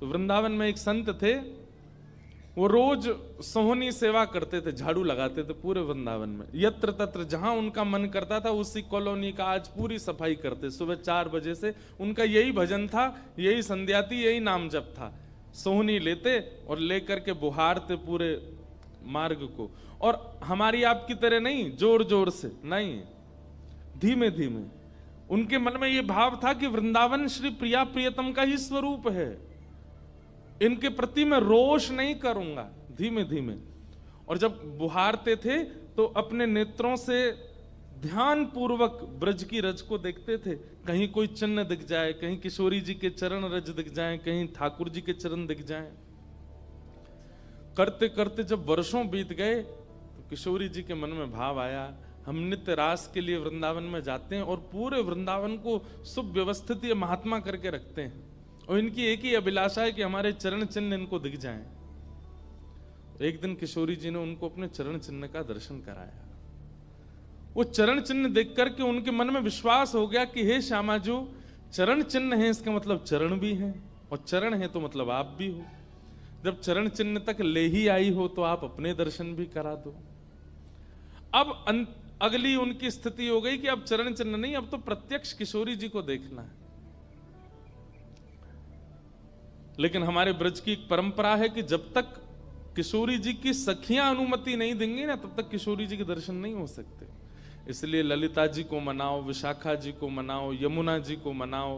तो वृंदावन में एक संत थे, वो रोज सोहनी सेवा करते थे, झाड़ू लगाते थे पूरे वृंदावन में, यत्र तत्र जहां उनका मन करता था उसी कॉलोनी का आज पूरी सफाई करते। सुबह 4 बजे से उनका यही भजन था, यही संध्या थी, यही नाम जप था। सोहनी लेते और लेकर के बुहारते पूरे मार्ग को, और हमारी आपकी तरह नहीं जोर जोर से, नहीं, धीमे धीमे। उनके मन में यह भाव था कि वृंदावन श्री प्रिया प्रियतम का ही स्वरूप है, इनके प्रति मैं रोष नहीं करूंगा, धीमे धीमे। और जब बुहारते थे तो अपने नेत्रों से ध्यान पूर्वक ब्रज की रज को देखते थे, कहीं कोई चिन्ह दिख जाए, कहीं किशोरी जी के चरण रज दिख जाए, कहीं ठाकुर जी के चरण दिख जाए। करते करते जब वर्षों बीत गए तो किशोरी जी के मन में भाव आया, हम नित्य रास के लिए वृंदावन में जाते हैं और पूरे वृंदावन को सुव्यवस्थित ये महात्मा करके रखते हैं, और इनकी एक ही अभिलाषा है कि हमारे चरण चिन्ह इनको दिख जाएं। एक दिन किशोरी जी ने उनको अपने चरण चिन्ह का दर्शन कराया। वो चरण चिन्ह देख करके उनके मन में विश्वास हो गया कि हे श्यामा जो चरण चिन्ह है, इसका मतलब चरण भी है, और चरण है तो मतलब आप भी हो। जब चरण चिन्ह तक ले ही आई हो तो आप अपने दर्शन भी करा दो। अब अगली उनकी स्थिति हो गई कि अब चरण चिन्ह नहीं, अब तो प्रत्यक्ष किशोरी जी को देखना है। लेकिन हमारे ब्रज की एक परंपरा है कि जब तक किशोरी जी की सखियां अनुमति नहीं देंगी ना, तब तक किशोरी जी के दर्शन नहीं हो सकते। इसलिए ललिता जी को मनाओ, विशाखा जी को मनाओ, यमुना जी को मनाओ,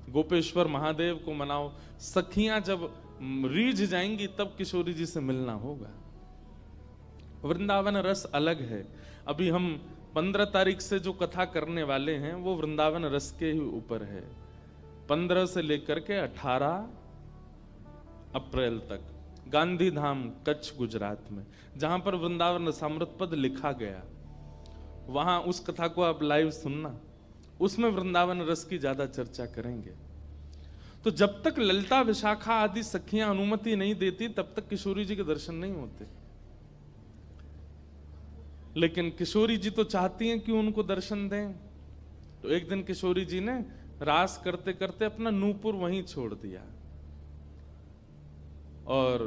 गोपेश्वर महादेव को मनाओ, सखियां जब रीझ जाएंगी तब किशोरी जी से मिलना होगा। वृंदावन रस अलग है। अभी हम 15 तारीख से जो कथा करने वाले हैं वो वृंदावन रस के ही ऊपर है। 15 से लेकर के 18 अप्रैल तक गांधी धाम कच्छ गुजरात में, जहां पर वृंदावन रसामृत पद लिखा गया, वहां उस कथा को आप लाइव सुनना, उसमें वृंदावन रस की ज्यादा चर्चा करेंगे। तो जब तक ललिता विशाखा आदि सखियां अनुमति नहीं देती तब तक किशोरी जी के दर्शन नहीं होते। लेकिन किशोरी जी तो चाहती हैं कि उनको दर्शन दें। तो एक दिन किशोरी जी ने रास करते करते अपना नूपुर वहीं छोड़ दिया, और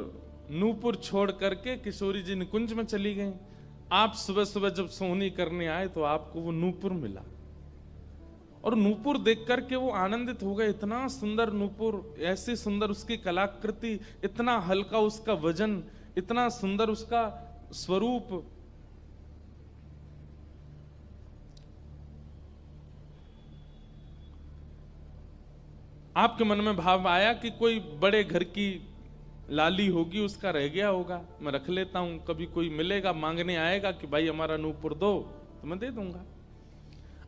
नूपुर छोड़ करके किशोरी जी निकुंज में चली गई। आप सुबह सुबह जब सोहनी करने आए तो आपको वो नूपुर मिला, और नूपुर देख करके वो आनंदित हो गए। इतना सुंदर नूपुर, ऐसी सुंदर उसकी कलाकृति, इतना हल्का उसका वजन, इतना सुंदर उसका स्वरूप। आपके मन में भाव आया कि कोई बड़े घर की लाली होगी, उसका रह गया होगा, मैं रख लेता हूं, कभी कोई मिलेगा मांगने आएगा कि भाई हमारा नूपुर दो तो मैं दे दूंगा।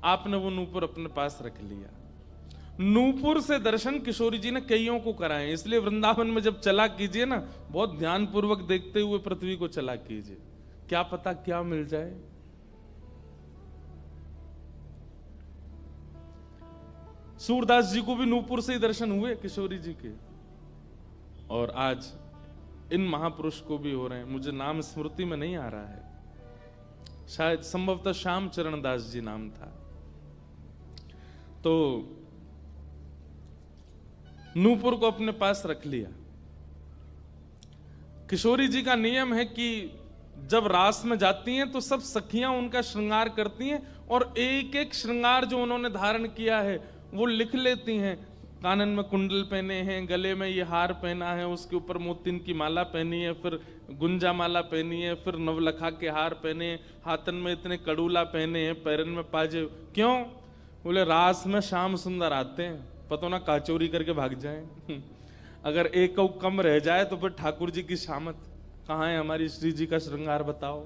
आपने वो नूपुर अपने पास रख लिया। नूपुर से दर्शन किशोरी जी ने कईयों को कराए। इसलिए वृंदावन में जब चला कीजिए ना, बहुत ध्यान पूर्वक देखते हुए पृथ्वी को चला कीजिए, क्या पता क्या मिल जाए। सूरदास जी को भी नूपुर से ही दर्शन हुए किशोरी जी के, और आज इन महापुरुष को भी हो रहे हैं। मुझे नाम स्मृति में नहीं आ रहा है, शायद संभवतः श्याम चरण दास जी नाम था। तो नूपुर को अपने पास रख लिया। किशोरी जी का नियम है कि जब रास में जाती हैं तो सब सखियां उनका श्रृंगार करती हैं, और एक एक श्रृंगार जो उन्होंने धारण किया है वो लिख लेती हैं। कानन में कुंडल पहने हैं, गले में ये हार पहना है, उसके ऊपर मोतिन की माला पहनी है, फिर गुंजा माला पहनी है, फिर नवलखा के हार पहने, हाथन में इतने कड़ूला पहने हैं, पैरन में पाजे। क्यों? बोले रास में श्याम सुंदर आते हैं, पता ना काचोरी करके भाग जाएं। अगर एक कम रह जाए तो फिर ठाकुर जी की शामत कहाँ है, हमारी श्री जी का श्रृंगार बताओ।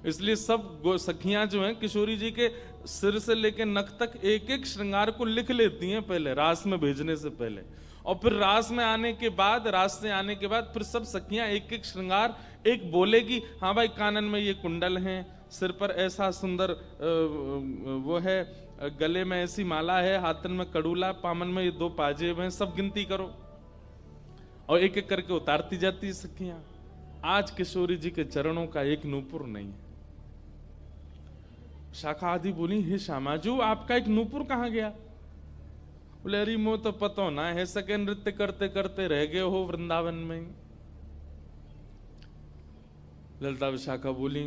इसलिए सब सखियां जो हैं किशोरी जी के सिर से लेकर नख तक एक एक श्रृंगार को लिख लेती हैं पहले, रास में भेजने से पहले। और फिर रास में आने के बाद, रास से आने के बाद फिर सब सखियां एक एक श्रृंगार एक बोलेगी, हाँ भाई कानन में ये कुंडल हैं, सिर पर ऐसा सुंदर वो है, गले में ऐसी माला है, हाथन में कड़ूला, पामन में ये 2 पाजेब हैं, सब गिनती करो। और एक एक करके उतारती जाती है सखियां। आज किशोरी जी के चरणों का एक नूपुर नहीं है। शाखा आदि बोली, हे श्यामाजू आपका एक नूपुर कहां गया? बोले अरे मो तो पतो ना है, सके नृत्य करते करते रह गए हो वृंदावन में। ललिता विशाखा बोली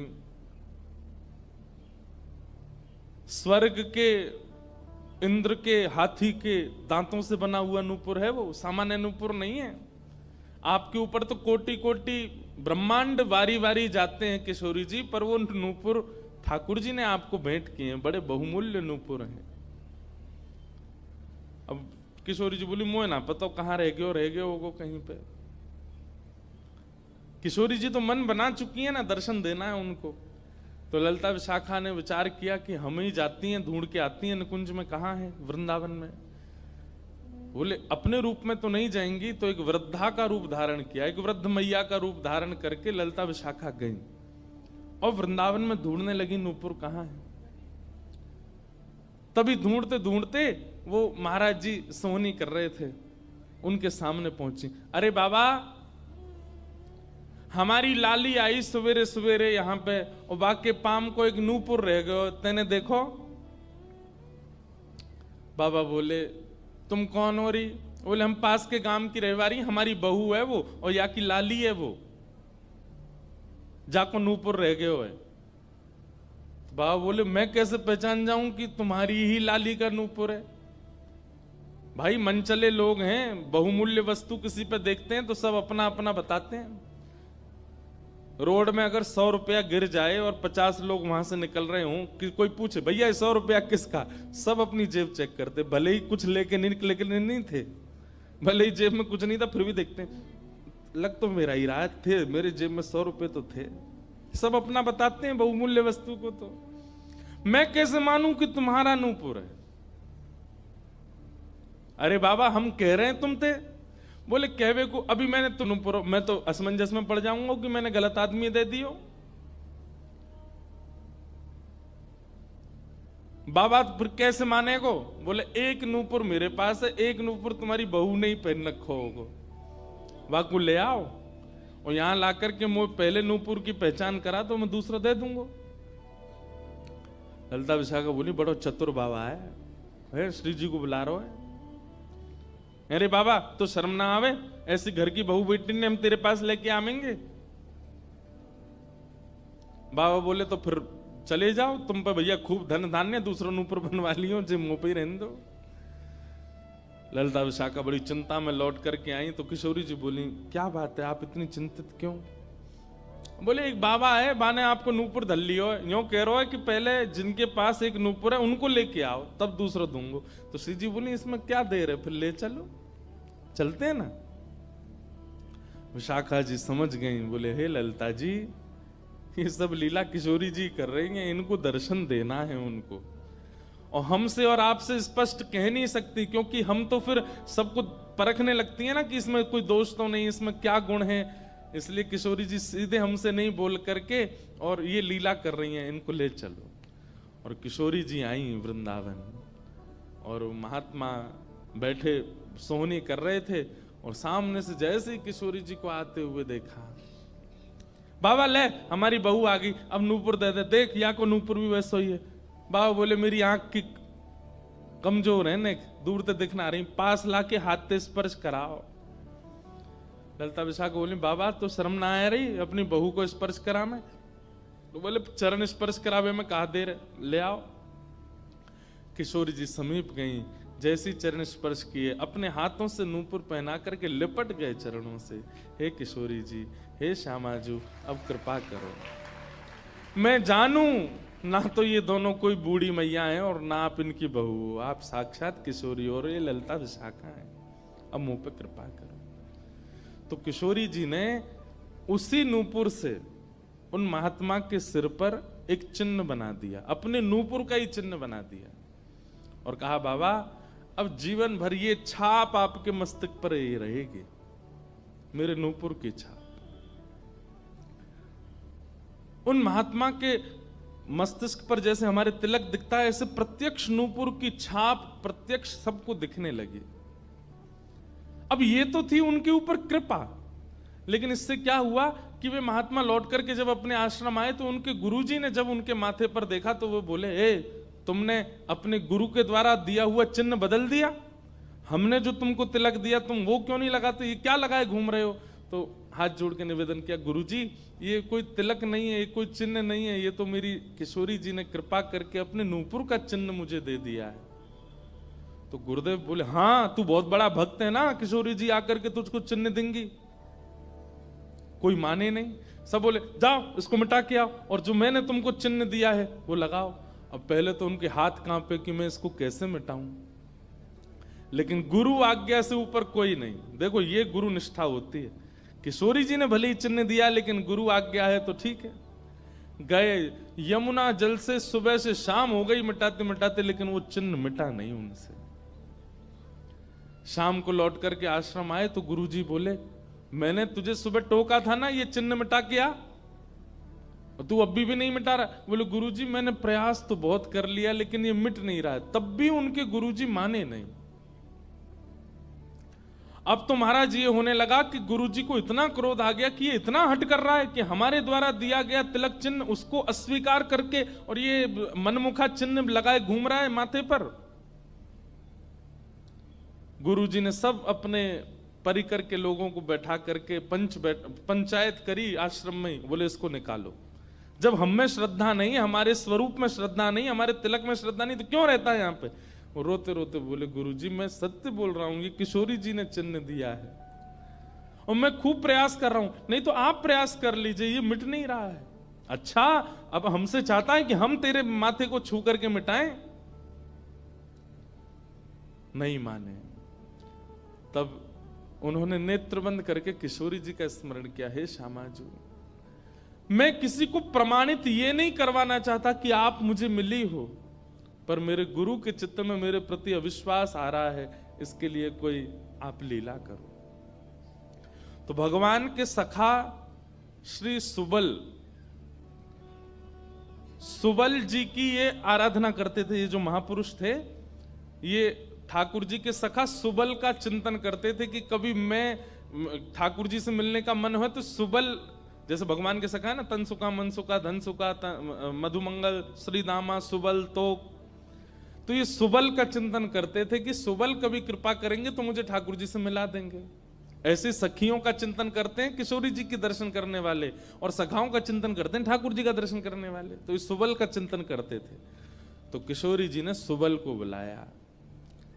स्वर्ग के इंद्र के हाथी के दांतों से बना हुआ नूपुर है, वो सामान्य नूपुर नहीं है। आपके ऊपर तो कोटि कोटि ब्रह्मांड वारी वारी जाते हैं किशोरी जी, पर वो नूपुर ठाकुर जी ने आपको भेंट किए हैं, बड़े बहुमूल्य नूपुर हैं। अब किशोरी जी बोली मोह ना पता कहाँ रह गए हो कहीं पे। किशोरी जी तो मन बना चुकी है ना, दर्शन देना है उनको। तो ललिता विशाखा ने विचार किया कि हम ही जाती हैं, ढूंढ के आती हैं निकुंज में, कहाँ है वृंदावन में। बोले अपने रूप में तो नहीं जाएंगी, तो एक वृद्धा का रूप धारण किया, एक वृद्ध मैया का रूप धारण करके ललिता विशाखा गई और वृंदावन में ढूंढने लगी नूपुर कहाँ है। तभी ढूंढते ढूंढते वो महाराज जी सोहनी कर रहे थे, उनके सामने पहुंची। अरे बाबा हमारी लाली आई सवेरे सवेरे यहाँ पे, और बाके पाम को एक नूपुर रह गयो, तेने देखो। बाबा बोले तुम कौन हो रही? बोले हम पास के गांव की रहवारी, हमारी बहू है वो, और या की लाली है वो, जाको नूपुर रह गयो है। तो बाबा बोले मैं कैसे पहचान जाऊं कि तुम्हारी ही लाली का नूपुर है? भाई मनचले लोग हैं, बहुमूल्य वस्तु किसी पे देखते हैं तो सब अपना अपना बताते हैं। रोड में अगर 100 रुपया गिर जाए और 50 लोग वहां से निकल रहे हों, कि कोई पूछे भैया 100 रुपया किसका, सब अपनी जेब चेक करते, भले ही कुछ लेके नहीं थे, भले ही जेब में कुछ नहीं था, फिर भी देखते लग तो मेरा ही रहा थे, मेरे जेब में 100 रुपए तो थे। सब अपना बताते हैं बहुमूल्य वस्तु को। तो मैं कैसे मानूं कि तुम्हारा नूपुर है? अरे बाबा हम कह रहे हैं तुम थे। बोले कहवे को अभी मैंने तो मैं तो असमंजस में पड़ जाऊंगा कि मैंने गलत आदमी दे दियो। बाबा फिर कैसे मानेगो? बोले एक नूपुर मेरे पास है, एक नूपुर तुम्हारी बहू ने ही पहन रखो होगो, वाकू ले आओ और यहां लाकर के मुझे पहले नूपुर की पहचान करा तो मैं दूसरा दे दूंगा। ललिता विशाखा बोली बड़ो चतुर बाबा है, श्री जी को बुला रहा है। अरे बाबा तो शर्म ना आवे, ऐसी घर की बहू बेटी ने हम तेरे पास लेके आवेंगे? बाबा बोले तो फिर चले जाओ, तुम पे भैया खूब धन धान्य, दूसरों ऊपर बनवा लियो, जे मुंह पे ही रहने दो। ललिता विशाखा बड़ी चिंता में लौट करके आई तो किशोरी जी बोली क्या बात है, आप इतनी चिंतित क्यों? बोले एक बाबा है, बाने आपको नूपुर धल लियो, यूं कह रहा है कि पहले जिनके पास एक नूपुर है उनको लेके आओ तब दूसरा दूंगा। तो श्री जी बोली इसमें क्या देर है, फिर ले चलो, चलते हैं ना। विशाखा जी समझ गई, बोले हे ललिता जी ये सब लीला किशोरी जी कर रही हैं, इनको दर्शन देना है उनको, और हमसे और आपसे स्पष्ट कह नहीं सकती, क्योंकि हम तो फिर सबको परखने लगती है ना कि इसमें कोई दोष तो नहीं, इसमें क्या गुण है। इसलिए किशोरी जी सीधे हमसे नहीं बोल करके और ये लीला कर रही हैं, इनको ले चलो। और किशोरी जी आई वृंदावन और महात्मा बैठे सोहनी कर रहे थे, और सामने से जैसे ही किशोरी जी को आते हुए देखा, बाबा ले हमारी बहू आ गई, अब नूपुर दे दे, देख या को नूपुर भी वैसा ही है। बाबा बोले मेरी आंख की कमजोर है ने, दूर से दिखना रही, पास लाके हाथ से स्पर्श कराओ। ललिता विशाखा बोली बाबा तो शर्म ना आ रही अपनी बहू को स्पर्श करा में? तो बोले चरण स्पर्श करावे में कहा देर, ले आओ। किशोरी जी समीप गई, जैसी चरण स्पर्श किए अपने हाथों से नूपुर पहना करके लिपट गए चरणों से। हे किशोरी जी, हे श्यामाजू, अब कृपा करो, मैं जानूं ना तो ये दोनों कोई बूढ़ी मैया हैं और ना आप इनकी बहू, आप साक्षात किशोरी और ये ललिता विशाखा है, अब मुंह पे कृपा करो। तो किशोरी जी ने उसी नूपुर से उन महात्मा के सिर पर एक चिन्ह बना दिया, अपने नूपुर का ही चिन्ह बना दिया, और कहा बाबा अब जीवन भर ये छाप आपके मस्तक पर ही रहेगी, मेरे नूपुर की छाप। उन महात्मा के मस्तिष्क पर जैसे हमारे तिलक दिखता है, ऐसे प्रत्यक्ष नूपुर की छाप प्रत्यक्ष सबको दिखने लगी। अब ये तो थी उनके ऊपर कृपा, लेकिन इससे क्या हुआ कि वे महात्मा लौट करके जब अपने आश्रम आए तो उनके गुरुजी ने जब उनके माथे पर देखा तो वो बोले, ए तुमने अपने गुरु के द्वारा दिया हुआ चिन्ह बदल दिया? हमने जो तुमको तिलक दिया तुम वो क्यों नहीं लगाते, ये क्या लगाए घूम रहे हो। तो हाथ जोड़ के निवेदन किया, गुरुजी ये कोई तिलक नहीं है, ये कोई चिन्ह नहीं है, ये तो मेरी किशोरी जी ने कृपा करके अपने नूपुर का चिन्ह मुझे दे दिया है। तो गुरुदेव बोले, हाँ तू बहुत बड़ा भक्त है ना, किशोरी जी आकर के तुझको चिन्ह देंगी। कोई माने नहीं, सब बोले जाओ इसको मिटा के आओ, और जो मैंने तुमको चिन्ह दिया है वो लगाओ। अब पहले तो उनके हाथ कांपे कि मैं इसको कैसे मिटाऊं, लेकिन गुरु आज्ञा से ऊपर कोई नहीं। देखो ये गुरु निष्ठा होती है। किशोरी जी ने भले ही चिन्ह दिया, लेकिन गुरु आज्ञा है तो ठीक है। गए यमुना जल से, सुबह से शाम हो गई मिटाते मिटाते, लेकिन वो चिन्ह मिटा नहीं उनसे। शाम को लौट करके आश्रम आए तो गुरुजी बोले, मैंने तुझे सुबह टोका था ना ये चिन्ह मिटा के आ, और तू अभी भी नहीं मिटा रहा। बोले गुरुजी मैंने प्रयास तो बहुत कर लिया लेकिन ये मिट नहीं रहा है। तब भी उनके गुरुजी माने नहीं। अब तो महाराज ये होने लगा कि गुरुजी को इतना क्रोध आ गया कि ये इतना हट कर रहा है कि हमारे द्वारा दिया गया तिलक चिन्ह उसको अस्वीकार करके और ये मनमुखा चिन्ह लगाए घूम रहा है माथे पर। गुरुजी ने सब अपने परिकर के लोगों को बैठा करके पंचायत करी आश्रम में। बोले इसको निकालो, जब हम में श्रद्धा नहीं, हमारे स्वरूप में श्रद्धा नहीं, हमारे तिलक में श्रद्धा नहीं, तो क्यों रहता है यहाँ पे। वो रोते रोते बोले गुरुजी मैं सत्य बोल रहा हूं, ये किशोरी जी ने चिन्ह दिया है और मैं खूब प्रयास कर रहा हूं, नहीं तो आप प्रयास कर लीजिए, ये मिट नहीं रहा है। अच्छा अब हमसे चाहता है कि हम तेरे माथे को छू करके मिटाएं, नहीं माने। तब उन्होंने नेत्र बंद करके किशोरी जी का स्मरण किया, हे श्यामाजू मैं किसी को प्रमाणित ये नहीं करवाना चाहता कि आप मुझे मिली हो, पर मेरे गुरु के चित्त में मेरे प्रति अविश्वास आ रहा है, इसके लिए कोई आप लीला करो। तो भगवान के सखा श्री सुबल जी की ये आराधना करते थे। ये जो महापुरुष थे ये ठाकुर जी के सखा सुबल का चिंतन करते थे कि कभी मैं ठाकुर जी से मिलने का मन हो तो सुबल, जैसे भगवान के सखा है ना, तनसुका मनसुका धनसुका मधुमंगल श्रीदामा सुबल, तो ये सुबल का चिंतन करते थे कि सुबल कभी कृपा करेंगे तो मुझे ठाकुर जी से मिला देंगे। ऐसे सखियों का चिंतन करते हैं किशोरी जी के दर्शन करने वाले, और सखाओं का चिंतन करते हैं ठाकुर जी का दर्शन करने वाले। तो इस सुबल का चिंतन करते थे। तो किशोरी जी ने सुबल को बुलाया।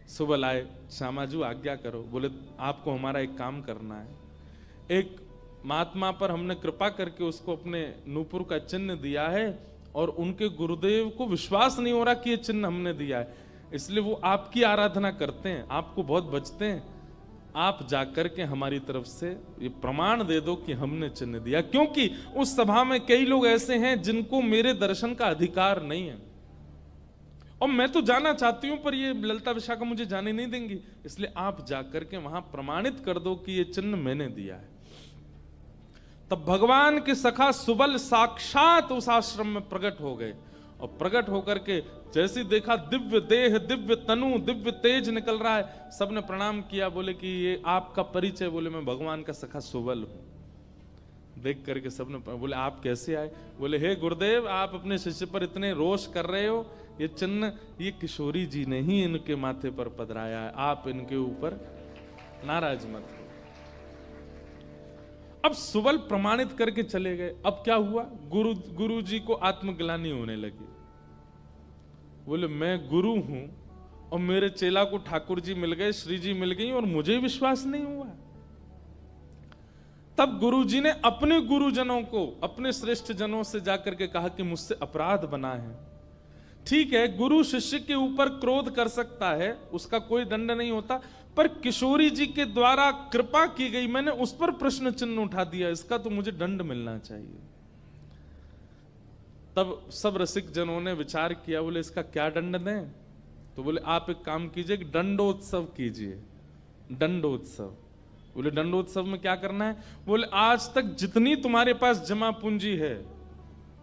सुबल आए, श्यामाजू आज्ञा करो। बोले आपको हमारा एक काम करना है। एक महात्मा पर हमने कृपा करके उसको अपने नूपुर का चिन्ह दिया है और उनके गुरुदेव को विश्वास नहीं हो रहा कि ये चिन्ह हमने दिया है, इसलिए वो आपकी आराधना करते हैं, आपको बहुत बचते हैं। आप जाकर के हमारी तरफ से ये प्रमाण दे दो कि हमने चिन्ह दिया, क्योंकि उस सभा में कई लोग ऐसे हैं जिनको मेरे दर्शन का अधिकार नहीं है और मैं तो जाना चाहती हूं पर ये ललिता विशाखा मुझे जाने नहीं देंगी, इसलिए आप जाकर के वहां प्रमाणित कर दो कि ये चिन्ह मैंने दिया है। तब भगवान के सखा सुबल साक्षात उस आश्रम में प्रकट हो गए और प्रकट होकर के जैसे देखा दिव्य देह, दिव्य तनु, दिव्य तेज निकल रहा है, सबने प्रणाम किया। बोले कि ये आपका परिचय। बोले मैं भगवान का सखा सुबल हूं। देख करके सबने बोले आप कैसे आए। बोले हे गुरुदेव आप अपने शिष्य पर इतने रोष कर रहे हो, ये चिन्ह ये किशोरी जी ने ही इनके माथे पर पधराया है, आप इनके ऊपर नाराज मत हो। अब सुबल प्रमाणित करके चले गए। अब क्या हुआ, गुरु जी को आत्मग्लानि होने लगी। बोले मैं गुरु हूं और मेरे चेला को ठाकुर जी मिल गए, श्री जी मिल गई और मुझे विश्वास नहीं हुआ। तब गुरु जी ने अपने गुरुजनों को, अपने श्रेष्ठ जनों से जाकर के कहा कि मुझसे अपराध बना है। ठीक है, गुरु शिष्य के ऊपर क्रोध कर सकता है, उसका कोई दंड नहीं होता, पर किशोरी जी के द्वारा कृपा की गई, मैंने उस पर प्रश्न चिन्ह उठा दिया, इसका तो मुझे दंड मिलना चाहिए। तब सब रसिक जनों ने विचार किया। बोले इसका क्या दंड दें। तो बोले आप एक काम कीजिए, दंडोत्सव कीजिए। दंडोत्सव। बोले दंडोत्सव में क्या करना है। बोले आज तक जितनी तुम्हारे पास जमा पूंजी है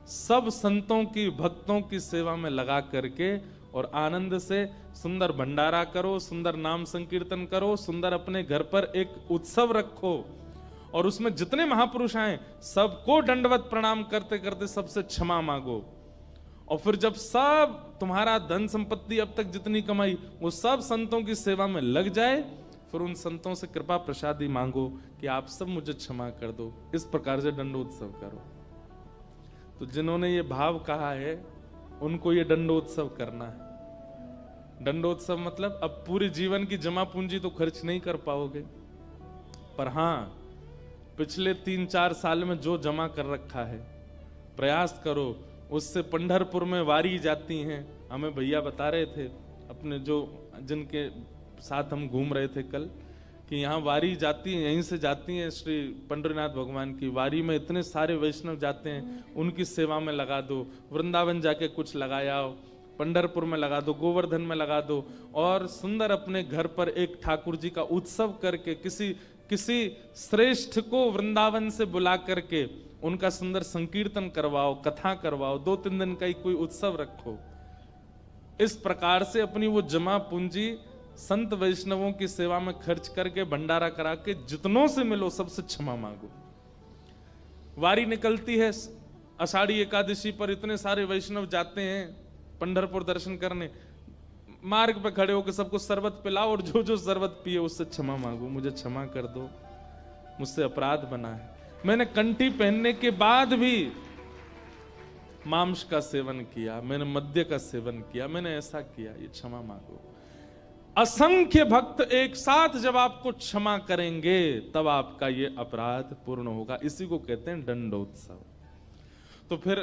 सब संतों की, भक्तों की सेवा में लगा करके और आनंद से सुंदर भंडारा करो, सुंदर नाम संकीर्तन करो, सुंदर अपने घर पर एक उत्सव रखो और उसमें जितने महापुरुष आए सबको दंडवत प्रणाम करते करते सबसे क्षमा मांगो और फिर जब सब तुम्हारा धन संपत्ति अब तक जितनी कमाई वो सब संतों की सेवा में लग जाए, फिर उन संतों से कृपा प्रसादी मांगो कि आप सब मुझे क्षमा कर दो। इस प्रकार से दंडोत्सव करो। तो जिन्होंने ये भाव कहा है उनको ये दंडोत्सव करना है। दंडोत्सव मतलब अब पूरे जीवन की जमा पूंजी तो खर्च नहीं कर पाओगे, पर हां पिछले 3-4 साल में जो जमा कर रखा है प्रयास करो उससे। पंढरपुर में वारी जाती हैं, हमें भैया बता रहे थे अपने जो जिनके साथ हम घूम रहे थे कल, कि यहाँ वारी जाती है, यहीं से जाती है श्री पंडरीनाथ भगवान की वारी में इतने सारे वैष्णव जाते हैं, उनकी सेवा में लगा दो। वृंदावन जाके कुछ लगाया हो, पंढरपुर में लगा दो, गोवर्धन में लगा दो, और सुंदर अपने घर पर एक ठाकुर जी का उत्सव करके किसी श्रेष्ठ को वृंदावन से बुला करके उनका सुंदर संकीर्तन करवाओ, कथा करवाओ, 2-3 दिन का ही कोई उत्सव रखो। इस प्रकार से अपनी वो जमा पूंजी संत वैष्णवों की सेवा में खर्च करके भंडारा करा के जितनों से मिलो सबसे क्षमा मांगो। वारी निकलती है आषाढ़ी एकादशी पर, इतने सारे वैष्णव जाते हैं पंढरपुर दर्शन करने, मार्ग पे खड़े होकर सबको शरबत पिलाओ और जो जो शरबत पिए उससे क्षमा मांगो, मुझे क्षमा कर दो, मुझसे अपराध बना है, मैंने कंठी पहनने के बाद भी मांस का सेवन किया, मैंने मद्य का सेवन किया, मैंने ऐसा किया, ये क्षमा मांगो। असंख्य भक्त एक साथ जब आपको क्षमा करेंगे तब आपका ये अपराध पूर्ण होगा। इसी को कहते हैं दंडोत्सव। तो फिर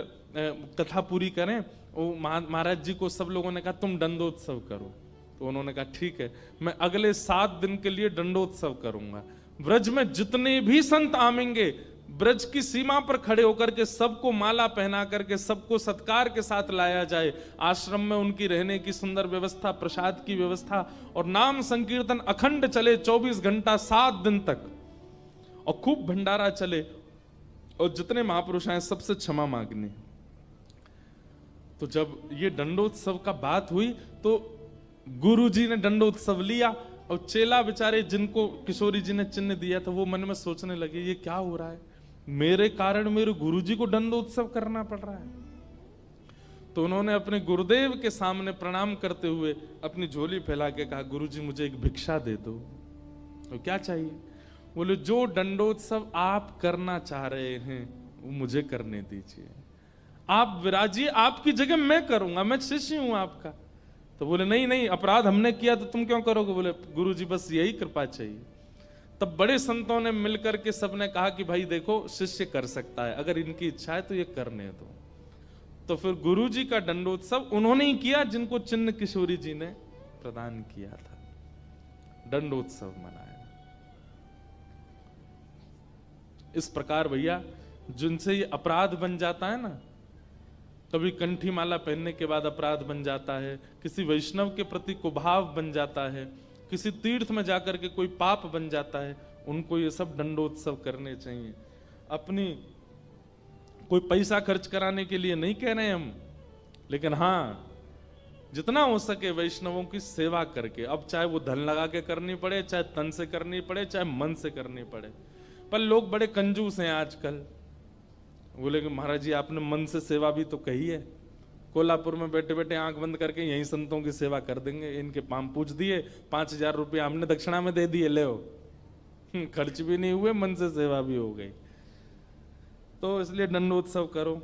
कथा पूरी करें। वो महाराज जी को सब लोगों ने कहा तुम दंडोत्सव करो, तो उन्होंने कहा ठीक है, मैं अगले 7 दिन के लिए दंडोत्सव करूंगा। ब्रज में जितने भी संत आवेंगे ब्रज की सीमा पर खड़े होकर के सबको माला पहना करके सबको सत्कार के साथ लाया जाए। आश्रम में उनकी रहने की सुंदर व्यवस्था, प्रसाद की व्यवस्था, और नाम संकीर्तन अखंड चले 24 घंटा 7 दिन तक, और खूब भंडारा चले, और जितने महापुरुष हैं सबसे क्षमा मांगनी। तो जब ये दंडोत्सव का बात हुई तो गुरु जी ने दंडोत्सव लिया, और चेला बेचारे जिनको किशोरी जी ने चिन्ह दिया था वो मन में सोचने लगे ये क्या हो रहा है, मेरे कारण मेरे गुरुजी को दंडोत्सव करना पड़ रहा है। तो उन्होंने अपने गुरुदेव के सामने प्रणाम करते हुए अपनी झोली फैला के कहा गुरुजी मुझे एक भिक्षा दे दो। तो क्या चाहिए? बोले जो दंडोत्सव आप करना चाह रहे हैं वो मुझे करने दीजिए, आप विराजिए, आपकी जगह मैं करूंगा, मैं शिष्य हूं आपका। तो बोले नहीं नहीं, अपराध हमने किया तो तुम क्यों करोगे? बोले गुरुजी बस यही कृपा चाहिए। तब बड़े संतों ने मिलकर के सबने कहा कि भाई देखो शिष्य कर सकता है, अगर इनकी इच्छा है तो ये करने दो। तो फिर गुरुजी का दंडोत्सव उन्होंने ही किया जिनको चिन्ह किशोरी जी ने प्रदान किया था, दंडोत्सव मनाया। इस प्रकार भैया जिनसे ये अपराध बन जाता है ना, कभी कंठी माला पहनने के बाद अपराध बन जाता है, किसी वैष्णव के प्रति कुभाव बन जाता है, किसी तीर्थ में जाकर के कोई पाप बन जाता है, उनको ये सब दंडोत्सव करने चाहिए। अपनी कोई पैसा खर्च कराने के लिए नहीं कह रहे हम, लेकिन हाँ जितना हो सके वैष्णवों की सेवा करके, अब चाहे वो धन लगा के करनी पड़े, चाहे तन से करनी पड़े, चाहे मन से करनी पड़े। पर लोग बड़े कंजूस हैं आजकल। बोले कि महाराज जी आपने मन से सेवा भी तो कही है, कोल्हापुर में बैठे बैठे आंख बंद करके यहीं संतों की सेवा कर देंगे, इनके पाम पूछ दिए, 5000 रुपये हमने दक्षिणा में दे दिए, ले खर्च भी नहीं हुए, मन से सेवा भी हो गई। तो इसलिए दंडोत्सव करो।